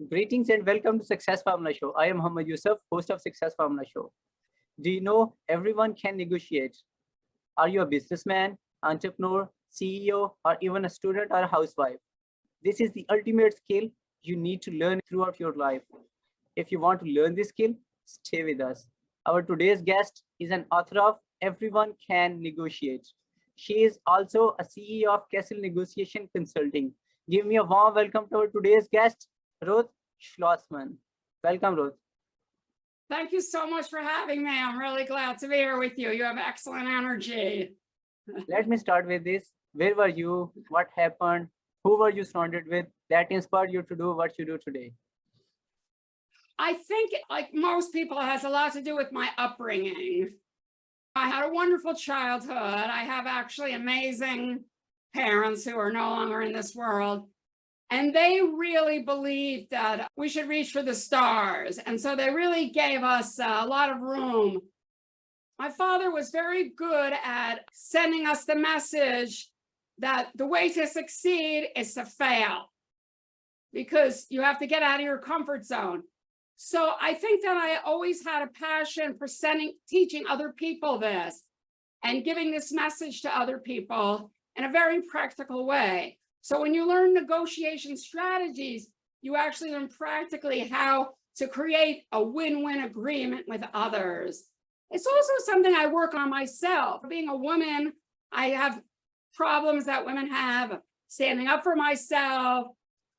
Greetings and welcome to Success Formula Show. I am Muhammad Yusuf, host of Success Formula Show. Do you know everyone can negotiate? Are you a businessman, entrepreneur, CEO, or even a student or a housewife? This is the ultimate skill you need to learn throughout your life. If you want to learn this skill, stay with us. Our today's guest is an author of Everyone Can Negotiate. She is also a CEO of Castle Negotiation Consulting. Give me a warm welcome to our today's guest, Ruth Shlossman. Welcome, Ruth. Thank you so much for having me. I'm really glad to be here with you. You have excellent energy. Let me start with this. Where were you? What happened? Who were you surrounded with that inspired you to do what you do today? I think, like most people, it has a lot to do with my upbringing. I had a wonderful childhood. I have actually amazing parents who are no longer in this world. And they really believed that we should reach for the stars. And so they really gave us a lot of room. My father was very good at sending us the message that the way to succeed is to fail, because you have to get out of your comfort zone. So I think that I always had a passion for teaching other people this and giving this message to other people in a very practical way. So when you learn negotiation strategies, you actually learn practically how to create a win-win agreement with others. It's also something I work on myself. Being a woman, I have problems that women have, standing up for myself,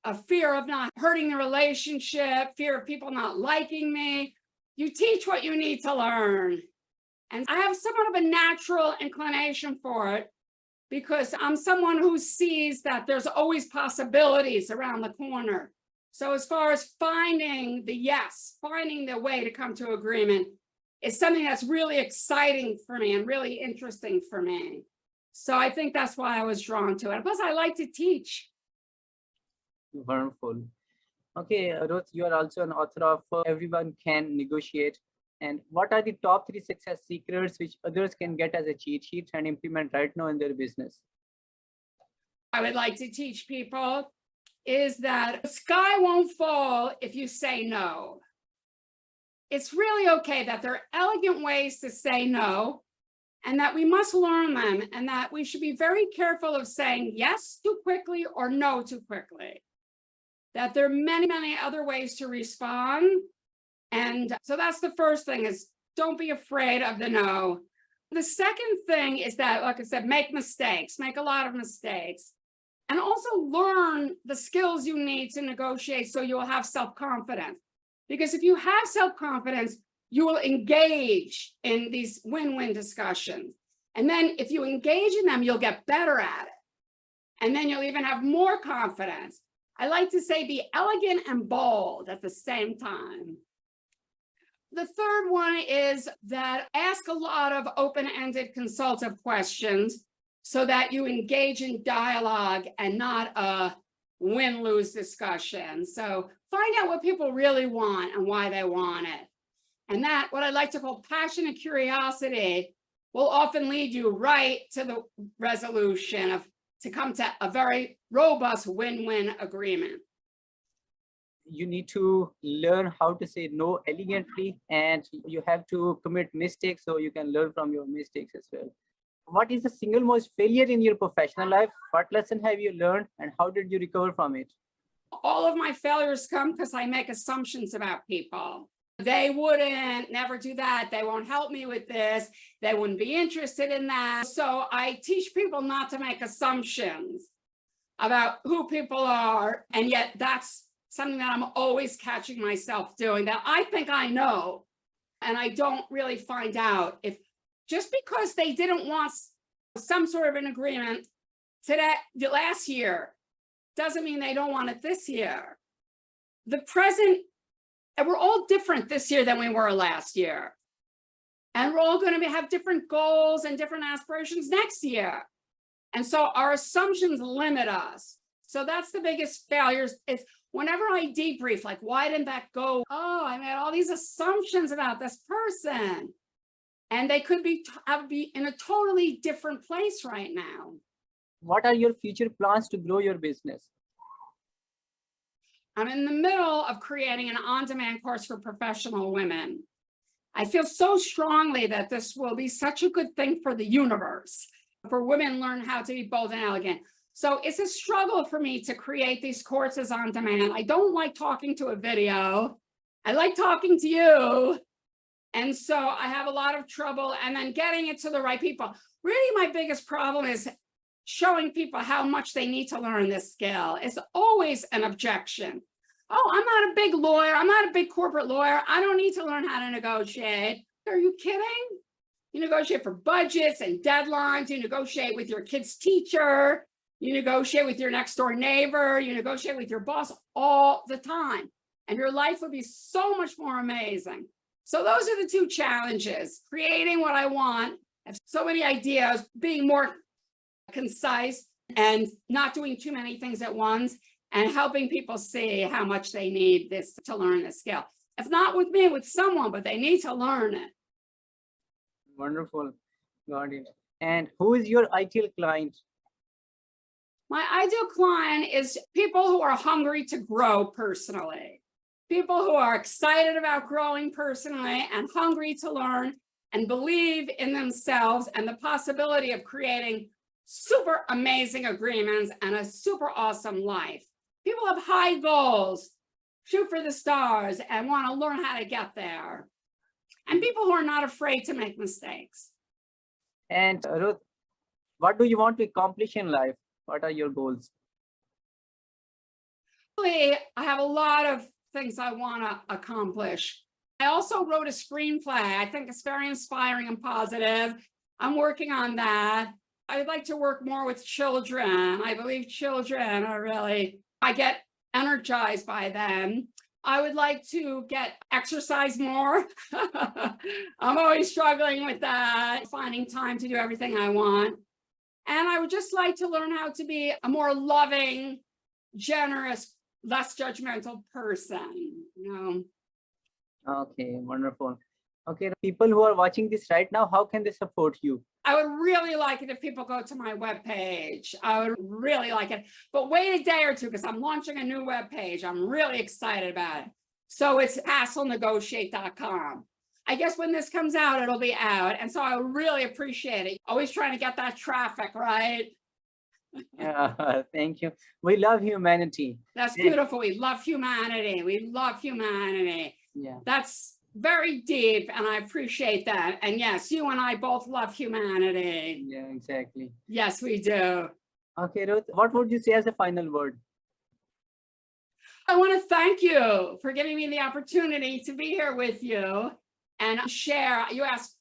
a fear of not hurting the relationship, fear of people not liking me. You teach what you need to learn. And I have somewhat of a natural inclination for it, because I'm someone who sees that there's always possibilities around the corner. So as far as finding the yes, finding the way to come to agreement is something that's really exciting for me and really interesting for me. So I think that's why I was drawn to it. Plus, I like to teach. Wonderful. Okay, Ruth, you are also an author of Everyone Can Negotiate. And what are the top 3 success secrets which others can get as a cheat sheet and implement right now in their business? I would like to teach people is that the sky won't fall if you say no. It's really okay that there are elegant ways to say no, and that we must learn them, and that we should be very careful of saying yes too quickly or no too quickly. That there are many, many other ways to respond. And so that's the first thing, is don't be afraid of the no. The second thing is that, like I said, make mistakes, make a lot of mistakes. And also learn the skills you need to negotiate so you'll have self-confidence. Because if you have self-confidence, you will engage in these win-win discussions. And then if you engage in them, you'll get better at it. And then you'll even have more confidence. I like to say be elegant and bold at the same time. The third one is that ask a lot of open-ended consultative questions so that you engage in dialogue and not a win-lose discussion. So find out what people really want and why they want it. And that, what I like to call passion and curiosity, will often lead you right to the resolution to come to a very robust win-win agreement. You need to learn how to say no elegantly, and you have to commit mistakes so you can learn from your mistakes as well. What is the single most failure in your professional life? What lesson have you learned and how did you recover from it? All of my failures come because I make assumptions about people. They wouldn't never do that. They won't help me with this. They wouldn't be interested in that. So I teach people not to make assumptions about who people are. And yet that's something that I'm always catching myself doing, that I think I know, and I don't really find out. If just because they didn't want some sort of an agreement last year, doesn't mean they don't want it this year. The present, and we're all different this year than we were last year. And we're all going to have different goals and different aspirations next year. And so our assumptions limit us. So that's the biggest failures. Is whenever I debrief, like, why didn't that go? Oh, I made all these assumptions about this person. And they could be in a totally different place right now. What are your future plans to grow your business? I'm in the middle of creating an on-demand course for professional women. I feel so strongly that this will be such a good thing for the universe, for women to learn how to be bold and elegant. So it's a struggle for me to create these courses on demand. I don't like talking to a video. I like talking to you. And so I have a lot of trouble and then getting it to the right people. Really, my biggest problem is showing people how much they need to learn this skill. It's always an objection. Oh, I'm not a big lawyer. I'm not a big corporate lawyer. I don't need to learn how to negotiate. Are you kidding? You negotiate for budgets and deadlines. You negotiate with your kid's teacher. You negotiate with your next door neighbor. You negotiate with your boss all the time. And your life would be so much more amazing. So those are the two challenges: creating what I want, I have so many ideas, being more concise and not doing too many things at once, and helping people see how much they need this to learn this skill. If not with me, with someone, but they need to learn it. Wonderful. Got it. And who is your ideal client? My ideal client is people who are hungry to grow personally, people who are excited about growing personally and hungry to learn and believe in themselves and the possibility of creating super amazing agreements and a super awesome life. People have high goals, shoot for the stars, and want to learn how to get there. And people who are not afraid to make mistakes. And Ruth, what do you want to accomplish in life? What are your goals? Really, I have a lot of things I want to accomplish. I also wrote a screenplay. I think it's very inspiring and positive. I'm working on that. I'd like to work more with children. I believe children are really, I get energized by them. I would like to get exercise more. I'm always struggling with that, finding time to do everything I want. And I would just like to learn how to be a more loving, generous, less judgmental person, you know. Okay, wonderful. Okay, the people who are watching this right now, how can they support you? I would really like it if people go to my webpage. I would really like it, but wait a day or two because I'm launching a new webpage. I'm really excited about it. So it's castlenegotiate.com. I guess when this comes out, it'll be out. And so I really appreciate it. Always trying to get that traffic, right? Yeah, thank you. We love humanity. That's beautiful. We love humanity. We love humanity. Yeah. That's very deep, and I appreciate that. And yes, you and I both love humanity. Yeah, exactly. Yes, we do. Okay, Ruth, what would you say as a final word? I want to thank you for giving me the opportunity to be here with you and share. You asked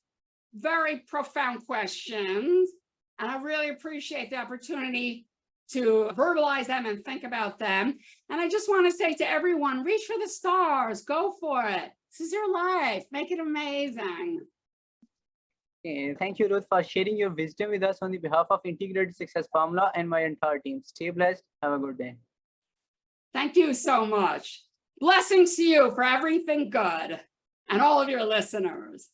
very profound questions, and I really appreciate the opportunity to verbalize them and think about them. And I just want to say to everyone, reach for the stars, go for it. This is your life, make it amazing. Okay, thank you, Ruth, for sharing your wisdom with us on the behalf of Integrated Success Formula and my entire team. Stay blessed. Have a good day. Thank you so much. Blessings to you for everything good and all of your listeners.